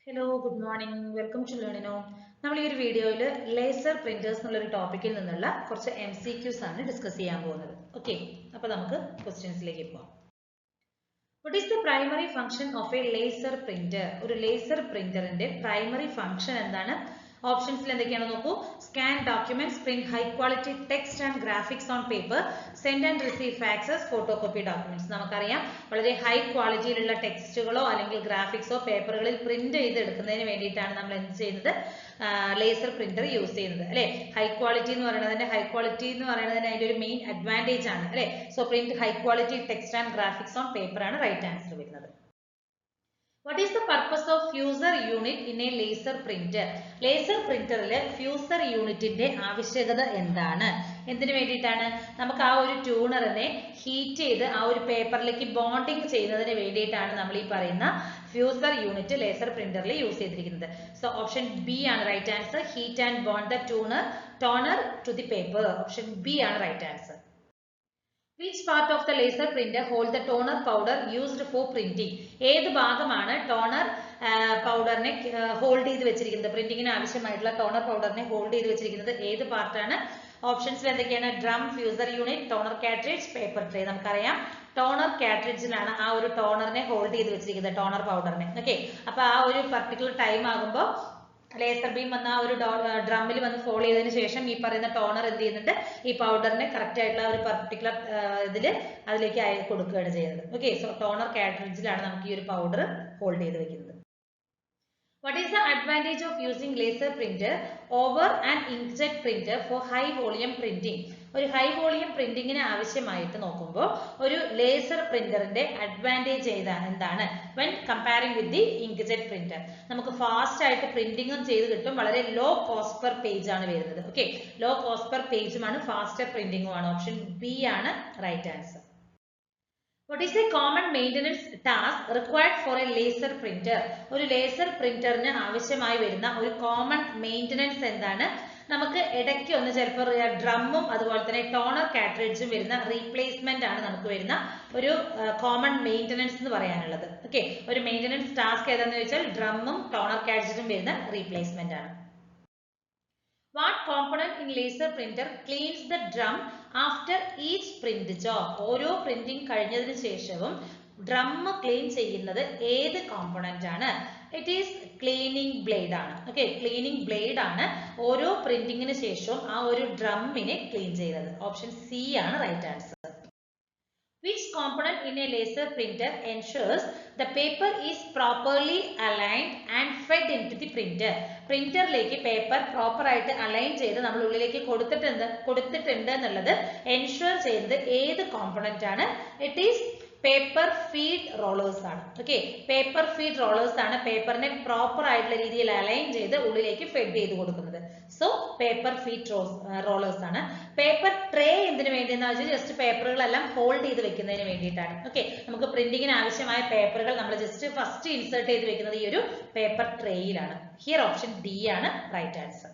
Hello, good morning. Welcome to Learnino. നമ്മൾ ഈ ഒരു വീഡിയോയിൽ ലേസർ പ്രിന്റേഴ്സ് എന്നുള്ള ടോപ്പിക്കിൽ നിന്നുള്ള കുറച്ച് MCQs ആണ് ഡിസ്കസ് ചെയ്യാൻ പോകുന്നത്. ഓക്കേ. അപ്പോൾ നമുക്ക് ക്വസ്റ്റ്യൻസിലേക്ക് പോകാം. What is the primary function of a laser printer? ഒരു ലേസർ പ്രിന്ററിന്റെ പ്രൈമറി ഫംഗ്ഷൻ എന്താണ്? ഓപ്ഷൻസിൽ എന്തൊക്കെയാണ് നോക്കൂ. Scan documents, print high quality text and graphics on paper, send and receive faxes, photocopy documents. നമുക്കറിയാം വളരെ ഹൈ ക്വാളിറ്റിയിലുള്ള ടെക്സ്റ്റുകളോ അല്ലെങ്കിൽ ഗ്രാഫിക്സോ പേപ്പറുകളിൽ പ്രിന്റ് ചെയ്ത് എടുക്കുന്നതിന് വേണ്ടിയിട്ടാണ് നമ്മൾ എന്ത് ചെയ്യുന്നത്, ലേസർ പ്രിന്റർ യൂസ് ചെയ്യുന്നത് അല്ലെ. ഹൈ ക്വാളിറ്റി എന്ന് പറയുന്നതിന്റെ അതിന്റെ ഒരു മെയിൻ അഡ്വാൻറ്റേജ് ആണ് അല്ലെ. So print high quality text and graphics on paper ആണ് റൈറ്റ് ആൻസർ വരുന്നത്. What is the purpose of fusor unit in a laser printer? Laser പ്രിന്ററിലെ ഫ്യൂസർ യൂണിറ്റിന്റെ ആവശ്യകത എന്താണ്? എന്തിനു വേണ്ടിയിട്ടാണ്? നമുക്ക് ആ ഒരു ട്യൂണറിനെ ഹീറ്റ് ചെയ്ത് ആ ഒരു പേപ്പറിലേക്ക് ബോണ്ടിങ് ചെയ്യുന്നതിന് വേണ്ടിയിട്ടാണ് നമ്മൾ ഈ പറയുന്ന ഫ്യൂസർ യൂണിറ്റ് ലേസർ പ്രിന്ററിൽ യൂസ് ചെയ്തിരിക്കുന്നത്. സോ ഓപ്ഷൻ ബി ആണ് right answer. Heat and bond the toner to the paper. Option B ആണ് right answer. Which part of the laser printer hold the toner powder used for printing? ഏത് ഭാഗമാണ് toner പൗഡറിനെ hold ചെയ്ത് വെച്ചിരിക്കുന്നത്? പ്രിന്റിങ്ങിന് ആവശ്യമായിട്ടുള്ള toner പൗഡറിനെ hold ചെയ്ത് വെച്ചിരിക്കുന്നത് ഏത് പാർട്ടാണ്? ഓപ്ഷൻസിൽ എന്തൊക്കെയാണ്? Drum, fuser unit, toner cartridge, paper tray. നമുക്കറിയാം ടോണർ കാട്രിഡ്ജിലാണ് ആ ഒരു ടോണറിനെ ഹോൾഡ് ചെയ്ത് വെച്ചിരിക്കുന്നത്, ടോണർ പൗഡറിനെ. ഓക്കെ, അപ്പൊ ആ ഒരു പർട്ടിക്കുലർ ടൈം ആകുമ്പോൾ ലേസർ ബീം വന്ന ആ ഒരു ഡ്രമ്മിൽ വന്ന് ഫോൾ ചെയ്തതിനു ശേഷം ഈ പറയുന്ന ടോണർ എന്ത് ചെയ്യുന്നുണ്ട്, ഈ പൗഡറിനെ കറക്റ്റ് ആയിട്ടുള്ള ഒരു പർട്ടിക്കുലർ അതിലേക്ക് കൊടുക്കുകയാണ് ചെയ്യുന്നത്. ഓക്കെ, സോ ടോണർ കാട്രിഡ്ജിലാണ് നമുക്ക് ഈ ഒരു പൗഡർ ഹോൾഡ് ചെയ്ത് വെക്കുന്നത്. What is the advantage of using laser printer over an inkjet printer for high volume printing? ഒരു ഹൈ വോളിയം പ്രിന്റിങ്ങിന് ആവശ്യമായിട്ട് നോക്കുമ്പോൾ ഒരു ലേസർ പ്രിന്ററിന്റെ അഡ്വാൻറ്റേജ് എന്താണ്? When comparing with the inkjet printer, നമുക്ക് ഫാസ്റ്റ് ആയിട്ട് പ്രിന്റിങ്ങും ചെയ്ത് കിട്ടും, വളരെ ലോ കോസ്റ്റ് പെർ പേജ് ആണ് വരുന്നത്. ഓക്കെ, ലോ കോസ്റ്റ് പെർ പേജുമാണ്, ഫാസ്റ്റർ പ്രിന്റിംഗും ആണ്. ഓപ്ഷൻ ബി ആണ് right answer. What is a common maintenance task required for a laser printer? ഒരു ലേസർ പ്രിന്ററിന് ആവശ്യമായി വരുന്ന ഒരു കോമൺ മെയിൻ്റനൻസ് എന്താണ്? നമുക്ക് ഇടയ്ക്ക് ഒന്ന് ചിലപ്പോൾ ഡ്രമ്മും അതുപോലെ തന്നെ ടോണർ കാട്രിഡ്ജും വരുന്ന റീപ്ലേസ്മെന്റ് ആണ് നമുക്ക് വരുന്ന ഒരു കോമൺ മെയിൻ്റനൻസ് എന്ന് പറയാനുള്ളത്. ഓക്കെ, ഒരു മെയിൻ്റനൻസ് ടാസ്ക് ഏതാണെന്ന് ചോദിച്ചാൽ ഡ്രമ്മും ടോണർ കാട്രിഡ്ജും വരുന്ന റീപ്ലേസ്മെന്റ് ആണ്. What component in laser printer cleans the drum after each print job? ഓരോ പ്രിന്റിംഗ് കഴിഞ്ഞതിന് ശേഷവും ഡ്രം ക്ലീൻ ചെയ്യുന്നത് ഏത് കോമ്പോണന്റ് ആണ്? ഇറ്റ് ഈസ് ക്ലീനിങ് ബ്ലേഡ് ആണ്. ഓക്കെ, ക്ലീനിങ് ബ്ലേഡ് ആണ് ഓരോ പ്രിന്റിങ്ങിന് ശേഷവും ആ ഒരു ഡ്രമ്മിനെ ക്ലീൻ ചെയ്യുന്നത്. ഓപ്ഷൻ സി ആണ് right answer. Which component in a laser printer ensures the paper is properly aligned and fed into the printer? പ്രിന്ററിലേക്ക് പേപ്പർ പ്രോപ്പർ ആയിട്ട് അലൈൻ ചെയ്ത് നമ്മൾ ഉള്ളിലേക്ക് കൊടുത്തിട്ടുണ്ട് എന്നുള്ളത് എൻഷുർ ചെയ്യുന്നത് ഏത് കോമ്പോണന്റ് ആണ്? It is paper feed rollers ആണ്. ഓക്കെ, പേപ്പർ ഫീഡ് റോളേഴ്സ് ആണ് പേപ്പറിനെ പ്രോപ്പർ ആയിട്ടുള്ള രീതിയിൽ അലൈൻ ചെയ്ത് ഉള്ളിലേക്ക് ഫെഡ് ചെയ്ത് കൊടുക്കുന്നത്. സോ പേപ്പർ ഫീഡ് റോളേഴ്സ് ആണ്. പേപ്പർ ട്രേ എന്തിനു വേണ്ടിയെന്ന് വെച്ചാൽ ജസ്റ്റ് പേപ്പറുകളെല്ലാം ഹോൾഡ് ചെയ്ത് വെക്കുന്നതിന് വേണ്ടിയിട്ടാണ്. ഓക്കെ, നമുക്ക് പ്രിന്റിങ്ങിന് ആവശ്യമായ പേപ്പറുകൾ നമ്മൾ ജസ്റ്റ് ഫസ്റ്റ് ഇൻസേർട്ട് ചെയ്ത് വെക്കുന്നത് ഈ ഒരു പേപ്പർ ട്രേയിലാണ്. ഹിയർ ഓപ്ഷൻ ഡി ആണ് right answer.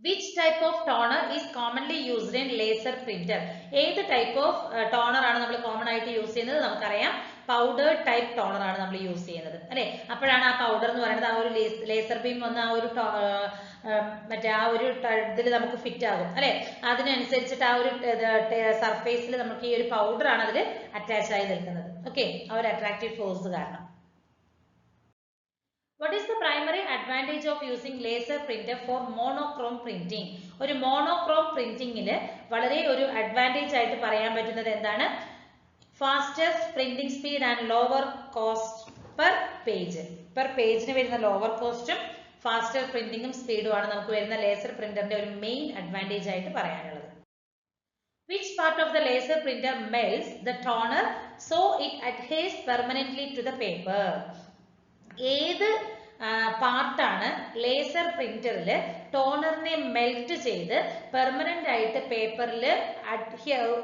Which type of toner is commonly used in laser printer? ഏത് ടൈപ്പ് ഓഫ് ടോണർ ആണ് നമ്മൾ കോമൺ ആയിട്ട് യൂസ് ചെയ്യുന്നത്? നമുക്കറിയാം പൗഡർ ടൈപ്പ് ടോണർ ആണ് നമ്മൾ യൂസ് ചെയ്യുന്നത് അല്ലെ. അപ്പോഴാണ് ആ പൗഡർ എന്ന് പറയുന്നത് ആ ഒരു ലേസർ ബീം വന്ന ആ ഒരു മറ്റേ ആ ഒരു ഇതിൽ നമുക്ക് ഫിറ്റ് ആകും അല്ലെ. അതിനനുസരിച്ചിട്ട് ആ ഒരു സർഫേസിൽ നമുക്ക് ഈ ഒരു പൗഡർ ആണ് അതിൽ അറ്റാച്ച് ആയി നിൽക്കുന്നത്. ഓക്കെ, ആ ഒരു അട്രാക്റ്റീവ് ഫോഴ്സ് കാരണം. What is the primary advantage of using laser printer for monochrome printing? ഒരു മോണോക്രോം പ്രിന്റിംഗില് വളരെ ഒരു അഡ്വാൻറ്റേജ് ആയിട്ട് പറയാൻ പറ്റുന്നത് എന്താണ്? Fastest printing speed and lower cost per page. Per പേജിന് വരുന്ന ലോവർ കോസ്റ്റും ഫാസ്റ്റർ പ്രിന്റിംഗും സ്പീഡും ആണ് നമുക്ക് വരുന്ന ലേസർ പ്രിന്ററിന്റെ ഒരു മെയിൻ അഡ്വാൻറ്റേജ് ആയിട്ട് പറയാനുള്ളത്. Which part of the laser printer melts the toner so it adheres permanently to the paper? ഏത് പാർട്ടാണ് ലേസർ പ്രിന്ററിൽ ടോണറിനെ മെൽറ്റ് ചെയ്ത് പെർമനന്റ് ആയിട്ട് പേപ്പറിൽ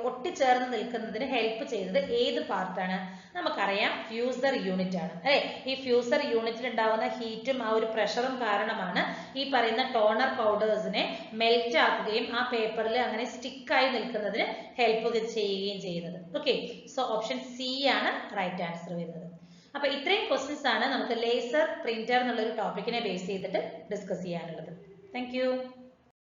ഒട്ടിച്ചേർന്ന് നിൽക്കുന്നതിന് ഹെൽപ്പ് ചെയ്തത് ഏത് പാർട്ടാണ്? നമുക്കറിയാം ഫ്യൂസർ യൂണിറ്റ് ആണ് അല്ലെ. ഈ ഫ്യൂസർ യൂണിറ്റിൽ ഉണ്ടാവുന്ന ഹീറ്റും ആ ഒരു പ്രഷറും കാരണമാണ് ഈ പറയുന്ന ടോണർ പൗഡേഴ്സിനെ മെൽറ്റ് ആക്കുകയും ആ പേപ്പറിൽ അങ്ങനെ സ്റ്റിക്കായി നിൽക്കുന്നതിന് ഹെൽപ്പ് ചെയ്യുകയും ചെയ്യുന്നത്. ഓക്കെ, സോ ഓപ്ഷൻ സി ആണ് റൈറ്റ് ആൻസർ വരുന്നത്. അപ്പൊ ഇത്രയും ക്വസ്റ്റ്യൻസ് ആണ് നമുക്ക് ലേസർ പ്രിന്റർ എന്നുള്ള ഒരു ടോപ്പിക്കിനെ ബേസ് ചെയ്തിട്ട് ഡിസ്കസ് ചെയ്യാനുള്ളത്. Thank you.